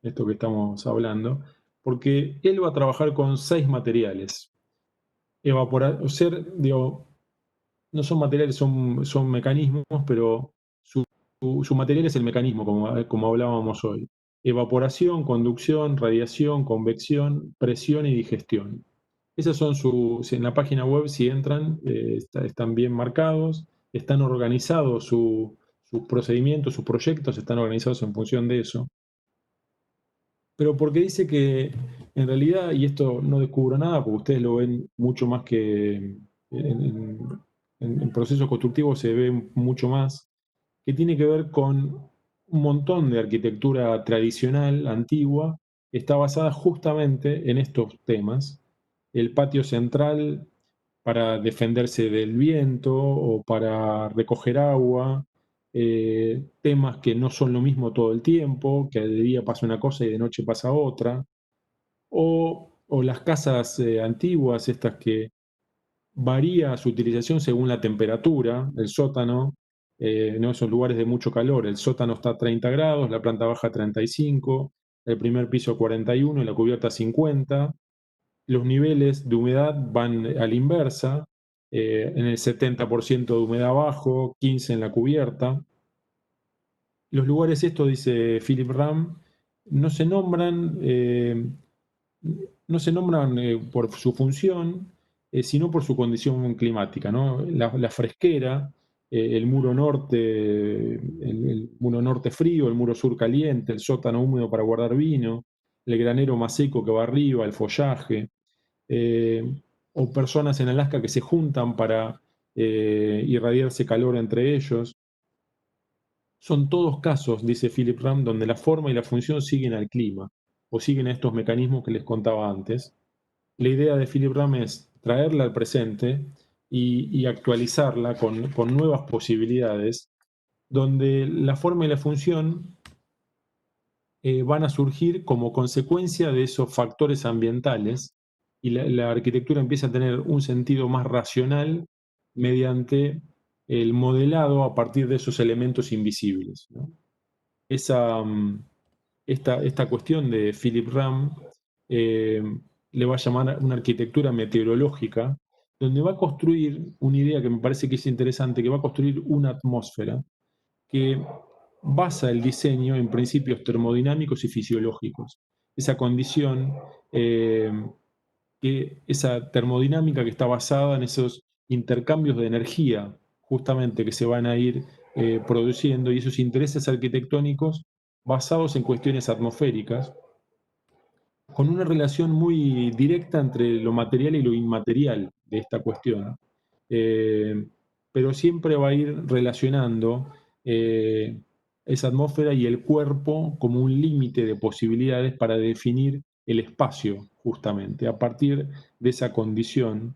esto que estamos hablando, porque él va a trabajar con 6 materiales. Digo, no son materiales, son mecanismos, pero su material es el mecanismo, como hablábamos hoy. Evaporación, conducción, radiación, convección, presión y digestión. Esas son en la página web, si entran, están bien marcados, están organizados sus procedimientos, sus proyectos están organizados en función de eso. Pero porque dice que en realidad, y esto no descubro nada, porque ustedes lo ven mucho más que en procesos constructivos se ve mucho más, que tiene que ver con un montón de arquitectura tradicional, antigua, está basada justamente en estos temas. El patio central para defenderse del viento o para recoger agua, temas que no son lo mismo todo el tiempo, que de día pasa una cosa y de noche pasa otra, o las casas antiguas, estas que varía su utilización según la temperatura, el sótano, ¿no? Esos lugares de mucho calor, el sótano está a 30 grados, la planta baja a 35, el primer piso 41 y la cubierta 50. Los niveles de humedad van a la inversa, en el 70% de humedad abajo, 15 en la cubierta. Los lugares estos, dice Philip Ram, no se nombran, no se nombran por su función, sino por su condición climática, ¿no? La fresquera, el muro norte frío, el muro sur caliente, el sótano húmedo para guardar vino, el granero más seco que va arriba, el follaje, eh, o personas en Alaska que se juntan para irradiarse calor entre ellos. Son todos casos, dice Philip Ram, donde la forma y la función siguen al clima o siguen a estos mecanismos que les contaba antes. La idea de Philip Ram es traerla al presente y actualizarla con nuevas posibilidades, donde la forma y la función van a surgir como consecuencia de esos factores ambientales y la arquitectura empieza a tener un sentido más racional mediante el modelado a partir de esos elementos invisibles, ¿no? Esa, esta cuestión de Philip Ram eh, le va a llamar una arquitectura meteorológica, donde va a construir una idea que me parece que es interesante, que va a construir una atmósfera que basa el diseño en principios termodinámicos y fisiológicos. Esa condición, eh, esa termodinámica que está basada en esos intercambios de energía, justamente que se van a ir produciendo, y esos intereses arquitectónicos basados en cuestiones atmosféricas, con una relación muy directa entre lo material y lo inmaterial de esta cuestión. Eh, pero siempre va a ir relacionando eh, esa atmósfera y el cuerpo como un límite de posibilidades para definir el espacio, justamente, a partir de esa condición,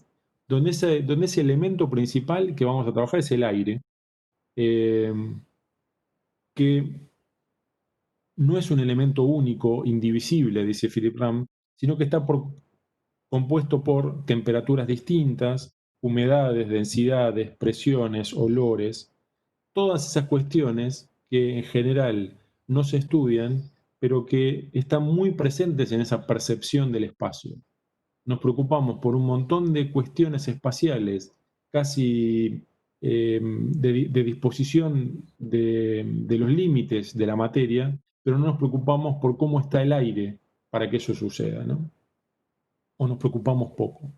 donde ese elemento principal que vamos a trabajar es el aire, eh, que no es un elemento único, indivisible, dice Philip Ram, sino que está compuesto por temperaturas distintas, humedades, densidades, presiones, olores, todas esas cuestiones que en general no se estudian, pero que están muy presentes en esa percepción del espacio. Nos preocupamos por un montón de cuestiones espaciales, casi de disposición de los límites de la materia, pero no nos preocupamos por cómo está el aire para que eso suceda, ¿no? O nos preocupamos poco.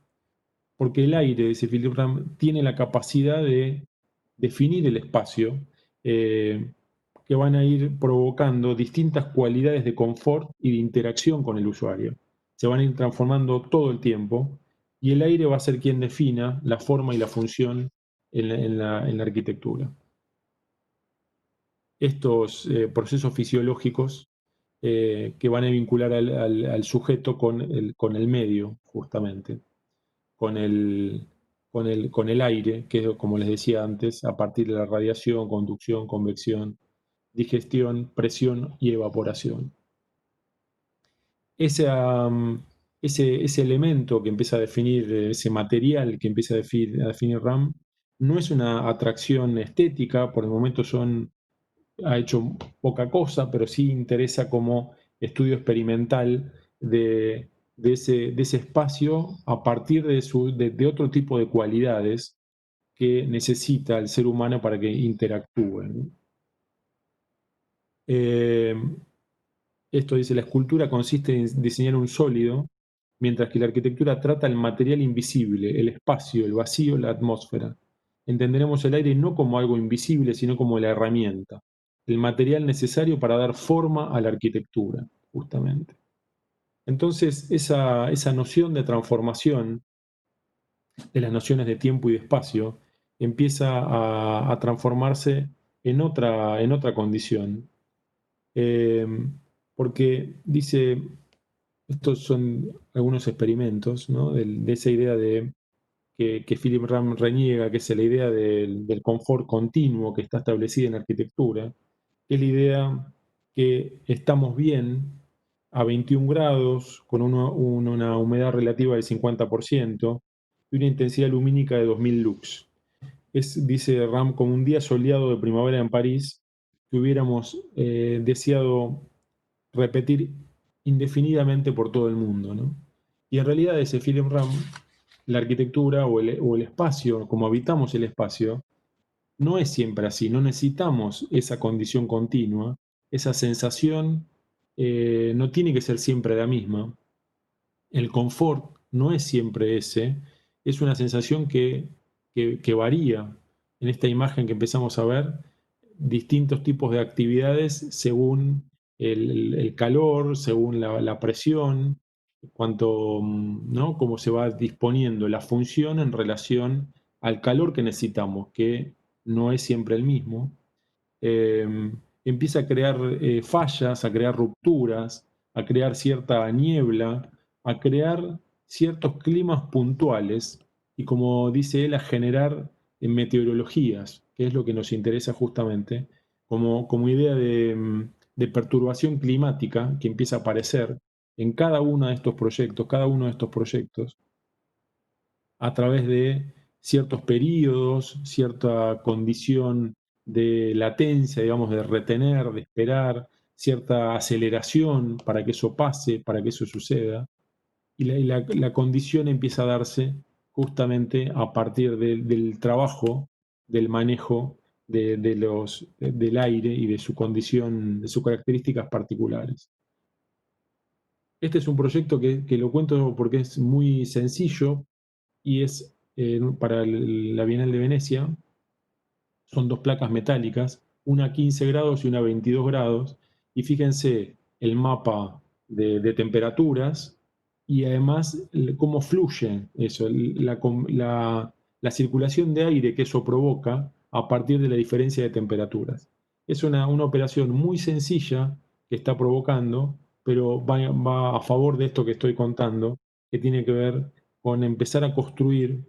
Porque el aire, dice Philip Ram, tiene la capacidad de definir el espacio, eh, que van a ir provocando distintas cualidades de confort y de interacción con el usuario. Se van a ir transformando todo el tiempo y el aire va a ser quien defina la forma y la función en la arquitectura. Estos procesos fisiológicos que van a vincular al sujeto con el medio, justamente, con el, con el aire, que es como les decía antes, a partir de la radiación, conducción, convección, digestión, presión y evaporación. Ese, ese elemento que empieza a definir, ese material que empieza a definir RAM, no es una atracción estética, por el momento ha hecho poca cosa, pero sí interesa como estudio experimental de ese espacio a partir de otro tipo de cualidades que necesita el ser humano para que interactúe, ¿no? Esto dice, la escultura consiste en diseñar un sólido, mientras que la arquitectura trata el material invisible, el espacio, el vacío, la atmósfera. Entenderemos el aire no como algo invisible, sino como la herramienta, el material necesario para dar forma a la arquitectura, justamente. Entonces, esa noción de transformación de las nociones de tiempo y de espacio empieza a transformarse en otra condición. Eh, porque dice, estos son algunos experimentos, ¿no? De esa idea que Philip Ram reniega, que es la idea del confort continuo que está establecida en la arquitectura, que es la idea que estamos bien a 21 grados, con una humedad relativa del 50% y una intensidad lumínica de 2000 lux. Es, dice Ram, como un día soleado de primavera en París, que hubiéramos deseado repetir indefinidamente por todo el mundo, ¿no? Y en realidad ese Philip Ram, la arquitectura o el espacio, como habitamos el espacio, no es siempre así, no necesitamos esa condición continua, esa sensación no tiene que ser siempre la misma, el confort no es siempre ese, es una sensación que varía en esta imagen que empezamos a ver, distintos tipos de actividades según el calor, según la presión, cuanto, ¿no? Cómo se va disponiendo la función en relación al calor que necesitamos, que no es siempre el mismo. Empieza a crear fallas, a crear rupturas, a crear cierta niebla, a crear ciertos climas puntuales y, como dice él, a generar meteorologías, que es lo que nos interesa justamente, como idea de perturbación climática que empieza a aparecer en cada uno de estos proyectos, cada uno de estos proyectos, a través de ciertos periodos, cierta condición de latencia, digamos, de retener, de esperar, cierta aceleración para que eso pase, para que eso suceda. La condición empieza a darse justamente a partir del trabajo, del manejo del aire y de su condición, de sus características particulares. Este es un proyecto que lo cuento porque es muy sencillo, y es para la Bienal de Venecia, son dos placas metálicas, una a 15 grados y una a 22 grados, y fíjense el mapa de temperaturas y además cómo fluye eso, la circulación de aire que eso provoca a partir de la diferencia de temperaturas. Es una operación muy sencilla que está provocando, pero va a favor de esto que estoy contando, que tiene que ver con empezar a construir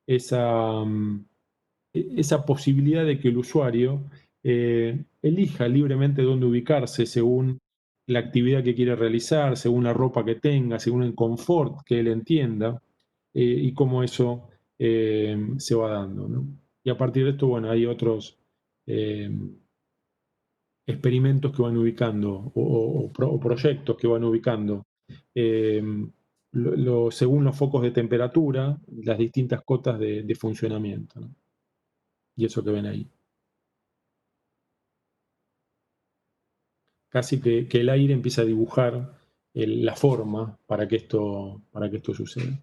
esa, esa posibilidad de que el usuario elija libremente dónde ubicarse según la actividad que quiere realizar, según la ropa que tenga, según el confort que él entienda, y cómo eso se va dando, ¿no? Y a partir de esto, bueno, hay otros eh, experimentos que van ubicando o proyectos que van ubicando eh, según los focos de temperatura, las distintas cotas de funcionamiento, ¿no? Y eso que ven ahí. Casi que el aire empieza a dibujar la forma para que esto suceda.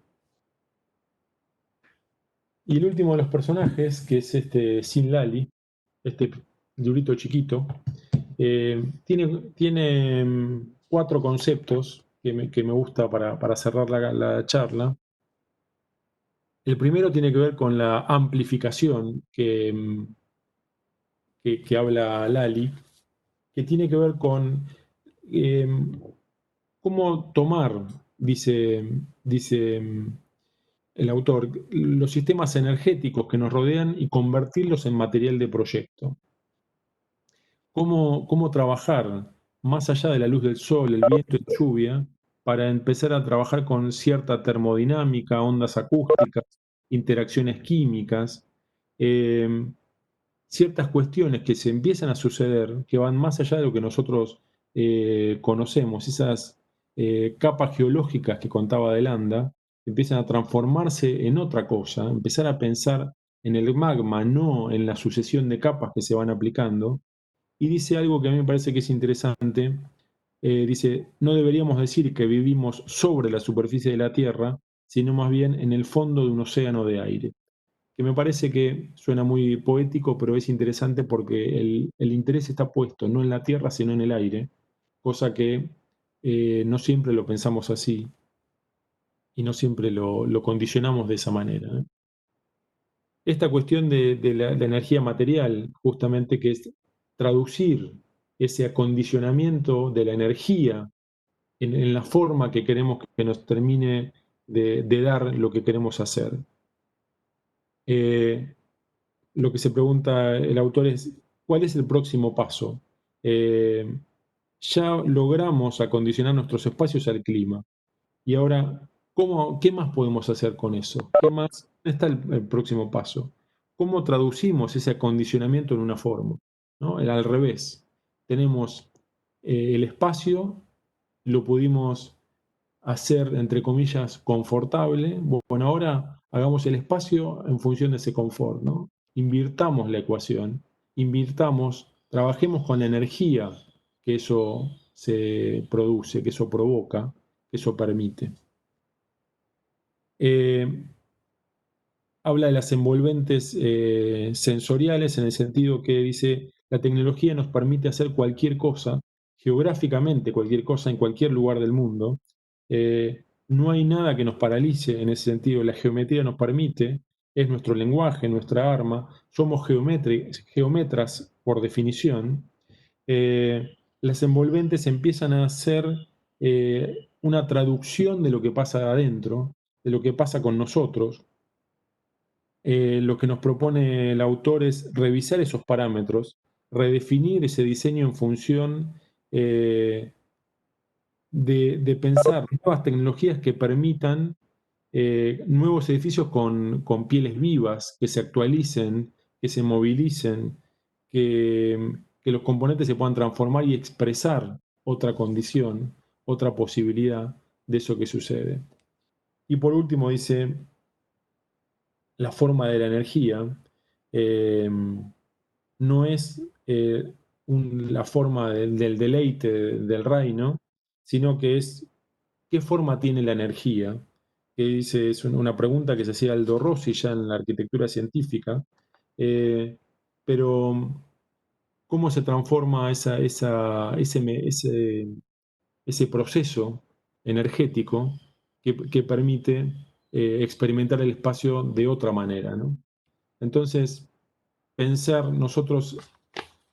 Y el último de los personajes, que es este Sin Lali, este librito chiquito, tiene cuatro conceptos que me gusta para cerrar la charla. El primero tiene que ver con la amplificación que habla Lali, que tiene que ver con eh, cómo tomar, dice el autor, los sistemas energéticos que nos rodean y convertirlos en material de proyecto. Cómo trabajar más allá de la luz del sol, el viento y la lluvia, para empezar a trabajar con cierta termodinámica, ondas acústicas, interacciones químicas, eh, ciertas cuestiones que se empiezan a suceder, que van más allá de lo que nosotros conocemos, esas capas geológicas que contaba de Landa, empiezan a transformarse en otra cosa, empezar a pensar en el magma, no en la sucesión de capas que se van aplicando. Y dice algo que a mí me parece que es interesante. Dice, no deberíamos decir que vivimos sobre la superficie de la Tierra, sino más bien en el fondo de un océano de aire. Que me parece que suena muy poético, pero es interesante porque el interés está puesto no en la Tierra, sino en el aire, cosa que no siempre lo pensamos así y no siempre lo condicionamos de esa manera, ¿eh? Esta cuestión de la energía material, justamente, que es traducir ese acondicionamiento de la energía en la forma que queremos que nos termine de dar lo que queremos hacer. Eh, lo que se pregunta el autor es, ¿cuál es el próximo paso? Ya logramos acondicionar nuestros espacios al clima. Y ahora, ¿qué más podemos hacer con eso? ¿Qué más? ¿Dónde está el próximo paso? ¿Cómo traducimos ese acondicionamiento en una forma? ¿No? Al revés. Tenemos el espacio, lo pudimos hacer, entre comillas, confortable. Bueno, ahora hagamos el espacio en función de ese confort, ¿no? Invirtamos la ecuación, invirtamos, trabajemos con la energía que eso se produce, que eso provoca, que eso permite. Habla de las envolventes sensoriales en el sentido que dice, la tecnología nos permite hacer cualquier cosa, geográficamente cualquier cosa en cualquier lugar del mundo. No hay nada que nos paralice en ese sentido, la geometría nos permite, es nuestro lenguaje, nuestra arma, somos geometras por definición. Las envolventes empiezan a ser una traducción de lo que pasa adentro, de lo que pasa con nosotros. Lo que nos propone el autor es revisar esos parámetros, redefinir ese diseño en función de pensar nuevas tecnologías que permitan nuevos edificios con pieles vivas, que se actualicen, que se movilicen, que los componentes se puedan transformar y expresar otra condición, otra posibilidad de eso que sucede. Y por último dice, la forma de la energía eh, no es la forma del deleite del reino, sino que es qué forma tiene la energía, que dice, es una pregunta que se hacía Aldo Rossi ya en la arquitectura científica, eh, pero cómo se transforma ese proceso energético que permite experimentar el espacio de otra manera, ¿no? Entonces, pensar nosotros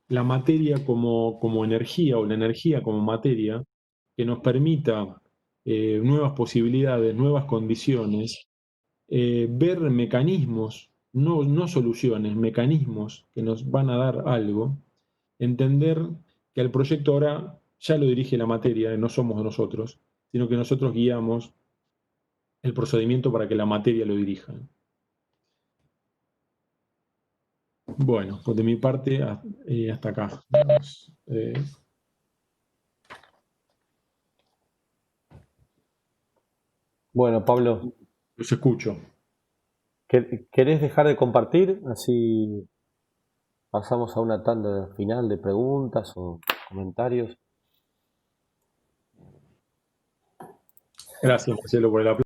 la materia como energía o la energía como materia que nos permita nuevas posibilidades, nuevas condiciones, ver mecanismos, no soluciones, mecanismos que nos van a dar algo, entender que el proyecto ahora ya lo dirige la materia, no somos nosotros, sino que nosotros guiamos el procedimiento para que la materia lo dirija. Bueno, pues de mi parte hasta acá. Bueno, Pablo, Los escucho. ¿querés dejar de compartir? Así pasamos a una tanda final de preguntas o comentarios. Gracias, Marcelo, por el aplauso.